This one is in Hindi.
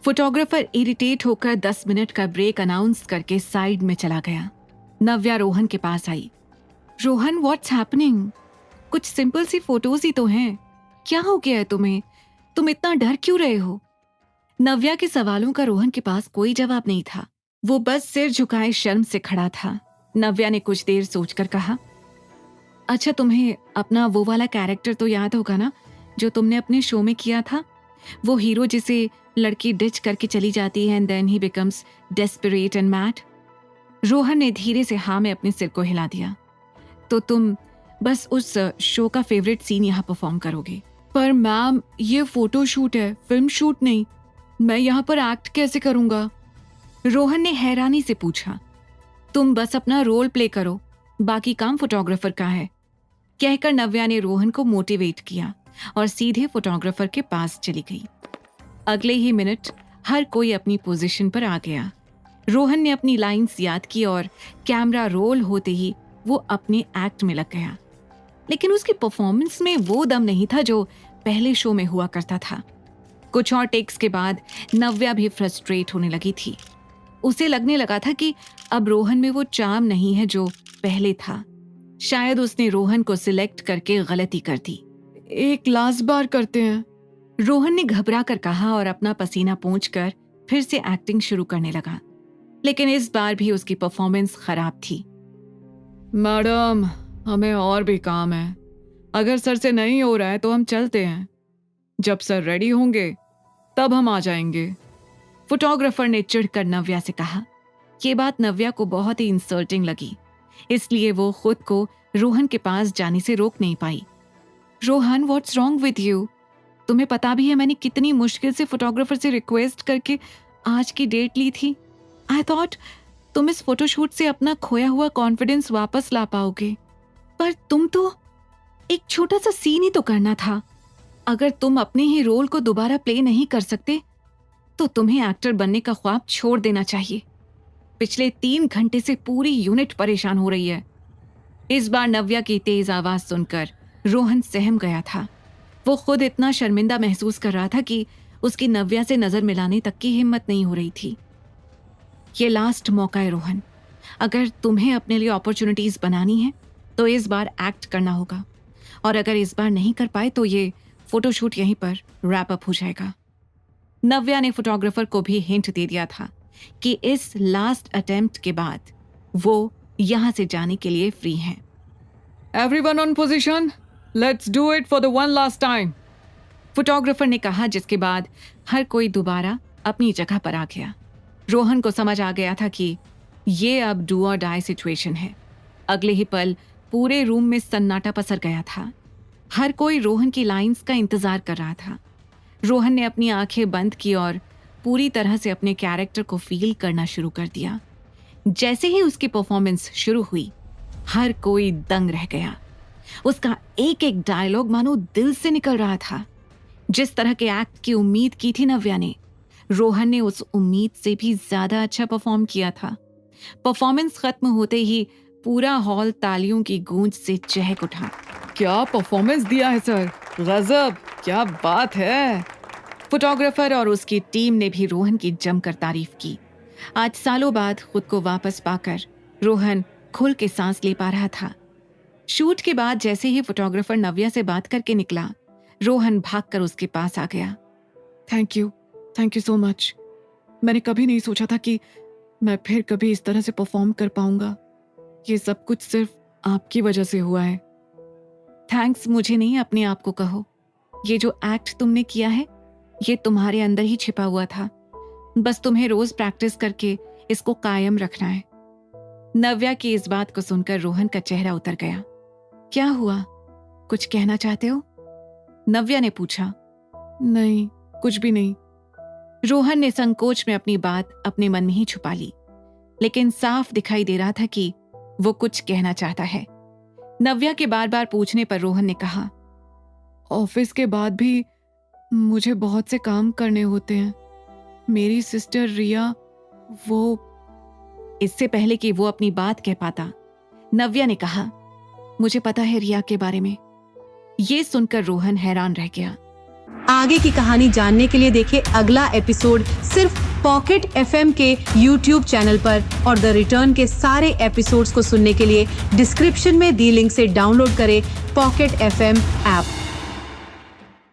फोटोग्राफर इरिटेट होकर 10 मिनट का ब्रेक अनाउंस करके साइड में चला गया। नव्या रोहन के पास आई। Rohan, what's happening? कुछ सिंपल सी फोटोज ही तो हैं। क्या हो गया है तुम्हें? तुम इतना डर क्यों रहे हो? नव्या के सवालों का रोहन के पास कोई जवाब नहीं था। वो बस सिर झुकाए शर्म से खड़ा था। नव्या ने कुछ देर सोचकर कहा, अच्छा, तुम्हें अपना वो वाला कैरेक्टर तो याद होगा ना, जो तुमने अपने शो में किया था? वो हीरो जिसे लड़की डिच करके चली जाती है and then he becomes desperate and mad. Rohan ने धीरे से हाँ में अपने सिर को हिला दिया। तो तुम बस उस शो का फेवरेट सीन यहाँ परफॉर्म करोगे? पर मैम, ये फोटो शूट है, फिल्म शूट नहीं। मैं यहाँ पर एक्ट कैसे करूंगा? रोहन ने हैरानी से पूछा। तुम बस अपना रोल प्ले करो, बाकी काम फोटोग्राफर का है, कहकर नव्या ने रोहन को मोटिवेट किया और सीधे फोटोग्राफर के पास चली गई। अगले ही मिनट हर कोई अपनी पोजीशन पर आ गया। रोहन ने अपनी लाइंस याद की और कैमरा रोल होते ही वो अपने एक्ट में लग गया। लेकिन उसकी परफॉर्मेंस में वो दम नहीं था जो पहले शो में हुआ करता था। कुछ और टेक्स के बाद नव्या भी फ्रस्ट्रेट होने लगी थी। उसे लगने लगा था कि अब रोहन में वो चार्म नहीं है जो पहले था। शायद उसने रोहन को सिलेक्ट करके गलती कर दी। एक लास्ट बार करते हैं, रोहन ने घबरा कर कहा और अपना पसीना पोंछकर फिर से एक्टिंग शुरू करने लगा। लेकिन इस बार भी उसकी परफॉर्मेंस खराब थी। मैडम, हमें और भी काम है। अगर सर से नहीं हो रहा है तो हम चलते हैं। जब सर रेडी होंगे तब हम आ जाएंगे, फोटोग्राफर ने चिढ़कर नव्या से कहा। ये बात नव्या को बहुत ही इंसल्टिंग लगी, इसलिए वो खुद को रोहन के पास जाने से रोक नहीं पाई। Rohan, what's wrong with you? तुम्हें पता भी है मैंने कितनी मुश्किल से फोटोग्राफर से रिक्वेस्ट करके आज की डेट ली थी। आई थॉट तुम इस फोटोशूट से अपना खोया हुआ कॉन्फिडेंस वापस ला पाओगे, पर तुम तो एक छोटा सा सीन ही तो करना था। अगर तुम अपने ही रोल को दोबारा प्ले नहीं कर सकते तो तुम्हें एक्टर बनने का ख्वाब छोड़ देना चाहिए। पिछले 3 घंटे से पूरी यूनिट परेशान हो रही है। इस बार नव्या की तेज आवाज सुनकर रोहन सहम गया था। वो खुद इतना शर्मिंदा महसूस कर रहा था कि उसकी नव्या से नजर मिलाने तक की हिम्मत नहीं हो रही थी। ये लास्ट मौका है रोहन, अगर तुम्हें अपने लिए अपॉर्चुनिटीज बनानी है तो इस बार एक्ट करना होगा, और अगर इस बार नहीं कर पाए तो ये फोटोशूट यहीं पर रैप अप हो जाएगा। नव्या ने फोटोग्राफर को भी हिंट दे दिया था कि इस लास्ट अटेम्प्ट के बाद वो यहां से जाने के लिए फ्री हैं। Everyone on position, let's do it for the one last time, photographer ने कहा, जिसके बाद हर कोई दोबारा अपनी जगह पर आ गया। रोहन को समझ आ गया था कि ये अब डू और डाई सिचुएशन है। अगले ही पल पूरे रूम में सन्नाटा पसर गया था। हर कोई रोहन की लाइंस का इंतजार कर रहा था। रोहन ने अपनी आंखें बंद की और पूरी तरह से अपने कैरेक्टर को फील करना शुरू कर दिया। जैसे ही उसकी परफॉर्मेंस शुरू हुई, हर कोई दंग रह गया। उसका एक एक डायलॉग मानो दिल से निकल रहा था। जिस तरह के एक्ट की उम्मीद की थी नव्या ने, रोहन ने उस उम्मीद से भी ज्यादा अच्छा परफॉर्म किया था। परफॉर्मेंस खत्म होते ही पूरा हॉल तालियों की गूंज से चहक उठा। क्या परफॉर्मेंस दिया है सर, गजब, क्या बात है। फोटोग्राफर और उसकी टीम ने भी रोहन की जमकर तारीफ की। आज सालों बाद खुद को वापस पाकर रोहन खुल के सांस ले पा रहा था। शूट के बाद जैसे ही फोटोग्राफर नव्या से बात करके निकला, रोहन भागकर उसके पास आ गया। Thank you so much. मैंने कभी नहीं सोचा था कि मैं फिर कभी इस तरह से परफॉर्म कर पाऊंगा। ये सब कुछ सिर्फ आपकी वजह से हुआ है। थैंक्स मुझे नहीं, अपने आप को कहो। ये जो एक्ट तुमने किया है, ये तुम्हारे अंदर ही छिपा हुआ था। बस तुम्हें रोज प्रैक्टिस करके इसको कायम रखना है। नव्या की इस बात को सुनकर रोहन का चेहरा उतर गया। क्या हुआ, कुछ कहना चाहते हो? नव्या ने पूछा। नहीं, कुछ भी नहीं। रोहन ने संकोच में अपनी बात अपने मन में ही छुपा ली, लेकिन साफ दिखाई दे रहा था कि वो कुछ कहना चाहता है। नव्या के बार बार पूछने पर रोहन ने कहा, ऑफिस के बाद भी मुझे बहुत से काम करने होते हैं। मेरी सिस्टर रिया, वो... इससे पहले कि वो अपनी बात कह पाता, नव्या ने कहा, मुझे पता है रिया के बारे में। ये सुनकर रोहन हैरान रह गया। आगे की कहानी जानने के लिए देखिए अगला एपिसोड सिर्फ पॉकेट FM के YouTube चैनल पर और द रिटर्न के सारे एपिसोड्स को सुनने के लिए डिस्क्रिप्शन में दी लिंक से डाउनलोड करें पॉकेट FM ऐप।